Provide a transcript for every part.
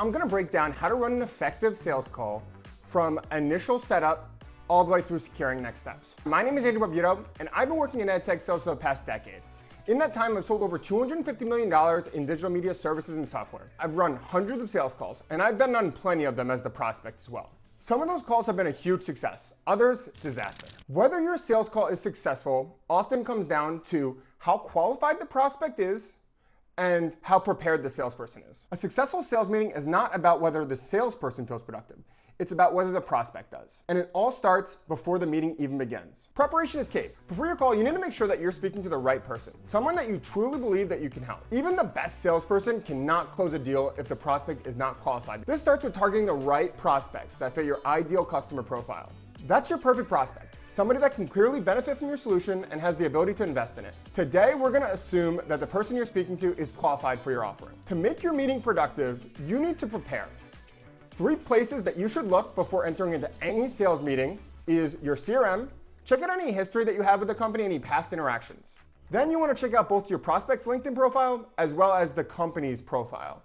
I'm going to break down how to run an effective sales call from initial setup all the way through securing next steps. My name is Barbuto, and I've been working in AdTech sales for the past decade. In that time, I've sold over $250 million in digital media services and software. I've run hundreds of sales calls, and I've been on plenty of them as the prospect as well. Some of those calls have been a huge success, others disaster. Whether your sales call is successful often comes down to how qualified the prospect is and how prepared the salesperson is. A successful sales meeting is not about whether the salesperson feels productive. It's about whether the prospect does. And it all starts before the meeting even begins. Preparation is key. Before your call, you need to make sure that you're speaking to the right person, someone that you truly believe that you can help. Even the best salesperson cannot close a deal if the prospect is not qualified. This starts with targeting the right prospects that fit your ideal customer profile. That's your perfect prospect, somebody that can clearly benefit from your solution and has the ability to invest in it. Today, we're going to assume that the person you're speaking to is qualified for your offering. To make your meeting productive, you need to prepare. 3 places that you should look before entering into any sales meeting is your CRM. Check out any history that you have with the company, any past interactions. Then you want to check out both your prospect's LinkedIn profile as well as the company's profile.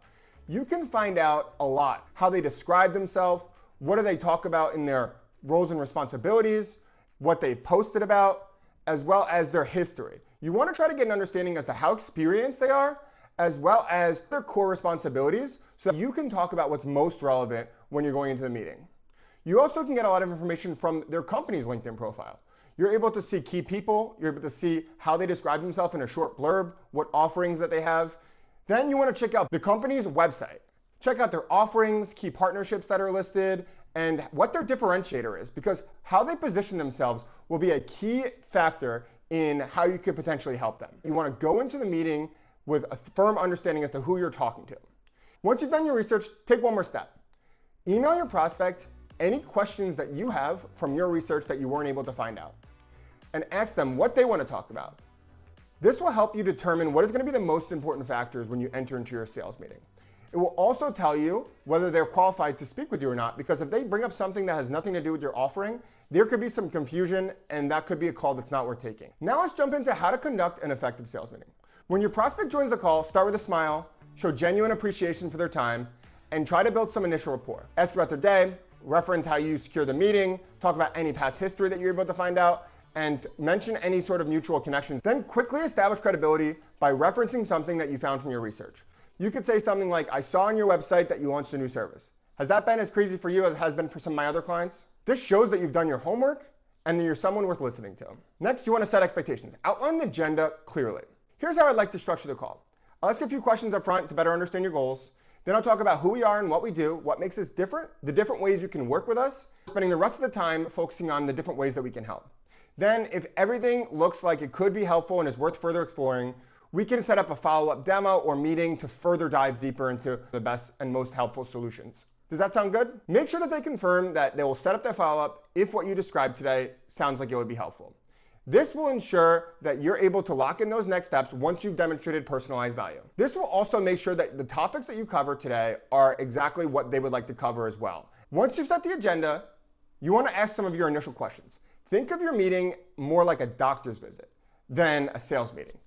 You can find out a lot, how they describe themselves, what do they talk about in their roles and responsibilities, what they posted about, as well as their history. You want to try to get an understanding as to how experienced they are, as well as their core responsibilities, so that you can talk about what's most relevant when you're going into the meeting. You also can get a lot of information from their company's LinkedIn profile. You're able to see key people, you're able to see how they describe themselves in a short blurb, what offerings that they have. Then you want to check out the company's website. Check out their offerings, key partnerships that are listed, and what their differentiator is, because how they position themselves will be a key factor in how you could potentially help them. You want to go into the meeting with a firm understanding as to who you're talking to. Once you've done your research, take one more step. Email your prospect any questions that you have from your research that you weren't able to find out, and ask them what they want to talk about. This will help you determine what is going to be the most important factors when you enter into your sales meeting. It will also tell you whether they're qualified to speak with you or not, because if they bring up something that has nothing to do with your offering, there could be some confusion, and that could be a call that's not worth taking. Now let's jump into how to conduct an effective sales meeting. When your prospect joins the call, start with a smile, show genuine appreciation for their time, and try to build some initial rapport. Ask about their day, reference how you secure the meeting, talk about any past history that you're able to find out, and mention any sort of mutual connections. Then quickly establish credibility by referencing something that you found from your research. You could say something like, I saw on your website that you launched a new service. Has that been as crazy for you as it has been for some of my other clients? This shows that you've done your homework and that you're someone worth listening to. Next, you want to set expectations. Outline the agenda clearly. Here's how I'd like to structure the call. I'll ask a few questions up front to better understand your goals. Then I'll talk about who we are and what we do, what makes us different, the different ways you can work with us, spending the rest of the time focusing on the different ways that we can help. Then, if everything looks like it could be helpful and is worth further exploring, we can set up a follow-up demo or meeting to further dive deeper into the best and most helpful solutions. Does that sound good? Make sure that they confirm that they will set up their follow-up if what you described today sounds like it would be helpful. This will ensure that you're able to lock in those next steps once you've demonstrated personalized value. This will also make sure that the topics that you cover today are exactly what they would like to cover as well. Once you've set the agenda, you want to ask some of your initial questions. Think of your meeting more like a doctor's visit than a sales meeting.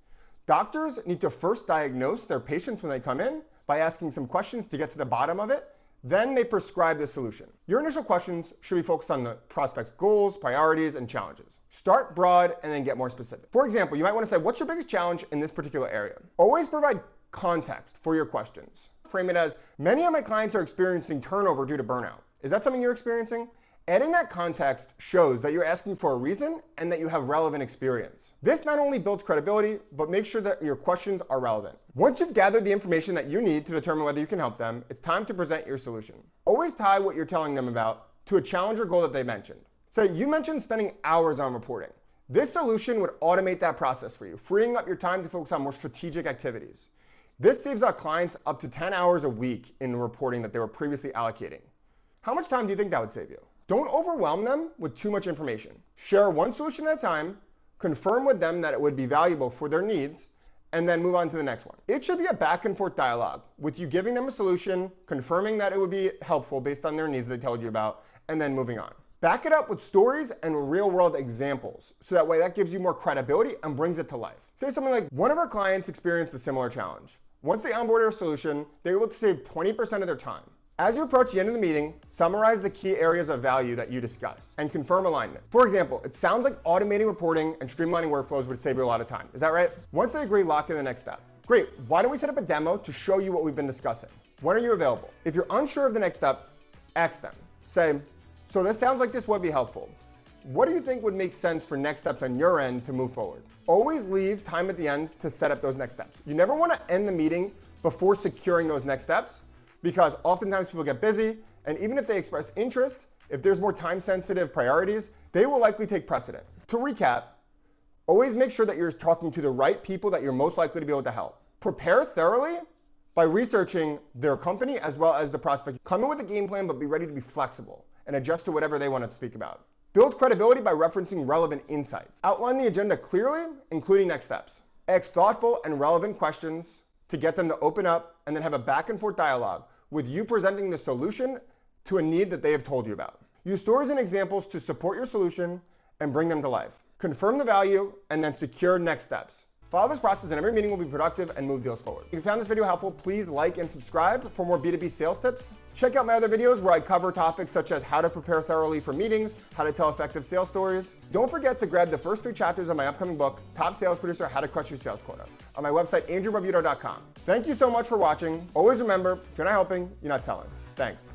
Doctors need to first diagnose their patients when they come in by asking some questions to get to the bottom of it. Then they prescribe the solution. Your initial questions should be focused on the prospect's goals, priorities, and challenges. Start broad and then get more specific. For example, you might want to say, what's your biggest challenge in this particular area? Always provide context for your questions. Frame it as, many of my clients are experiencing turnover due to burnout. Is that something you're experiencing? Adding that context shows that you're asking for a reason and that you have relevant experience. This not only builds credibility, but makes sure that your questions are relevant. Once you've gathered the information that you need to determine whether you can help them, it's time to present your solution. Always tie what you're telling them about to a challenge or goal that they mentioned. Say, you mentioned spending hours on reporting. This solution would automate that process for you, freeing up your time to focus on more strategic activities. This saves our clients up to 10 hours a week in reporting that they were previously allocating. How much time do you think that would save you? Don't overwhelm them with too much information. Share one solution at a time, confirm with them that it would be valuable for their needs, and then move on to the next one. It should be a back and forth dialogue with you giving them a solution, confirming that it would be helpful based on their needs they told you about, and then moving on. Back it up with stories and real world examples, so that way that gives you more credibility and brings it to life. Say something like, one of our clients experienced a similar challenge. Once they onboarded our solution, they were able to save 20% of their time. As you approach the end of the meeting, summarize the key areas of value that you discuss and confirm alignment. For example, it sounds like automating reporting and streamlining workflows would save you a lot of time. Is that right? Once they agree, lock in the next step. Great, why don't we set up a demo to show you what we've been discussing? When are you available? If you're unsure of the next step, ask them. Say, so this sounds like this would be helpful. What do you think would make sense for next steps on your end to move forward? Always leave time at the end to set up those next steps. You never want to end the meeting before securing those next steps, because oftentimes people get busy, and even if they express interest, if there's more time-sensitive priorities, they will likely take precedent. To recap, always make sure that you're talking to the right people that you're most likely to be able to help. Prepare thoroughly by researching their company as well as the prospect. Come in with a game plan, but be ready to be flexible and adjust to whatever they want to speak about. Build credibility by referencing relevant insights. Outline the agenda clearly, including next steps. Ask thoughtful and relevant questions to get them to open up, and then have a back and forth dialogue with you presenting the solution to a need that they have told you about. Use stories and examples to support your solution and bring them to life. Confirm the value and then secure next steps. Follow this process and every meeting will be productive and move deals forward. If you found this video helpful, please like and subscribe for more B2B sales tips. Check out my other videos where I cover topics such as how to prepare thoroughly for meetings, how to tell effective sales stories. Don't forget to grab the first 3 chapters of my upcoming book, Top Sales Producer: How to Crush Your Sales Quota, on my website, andrewbarbuto.com. Thank you so much for watching. Always remember, if you're not helping, you're not selling. Thanks.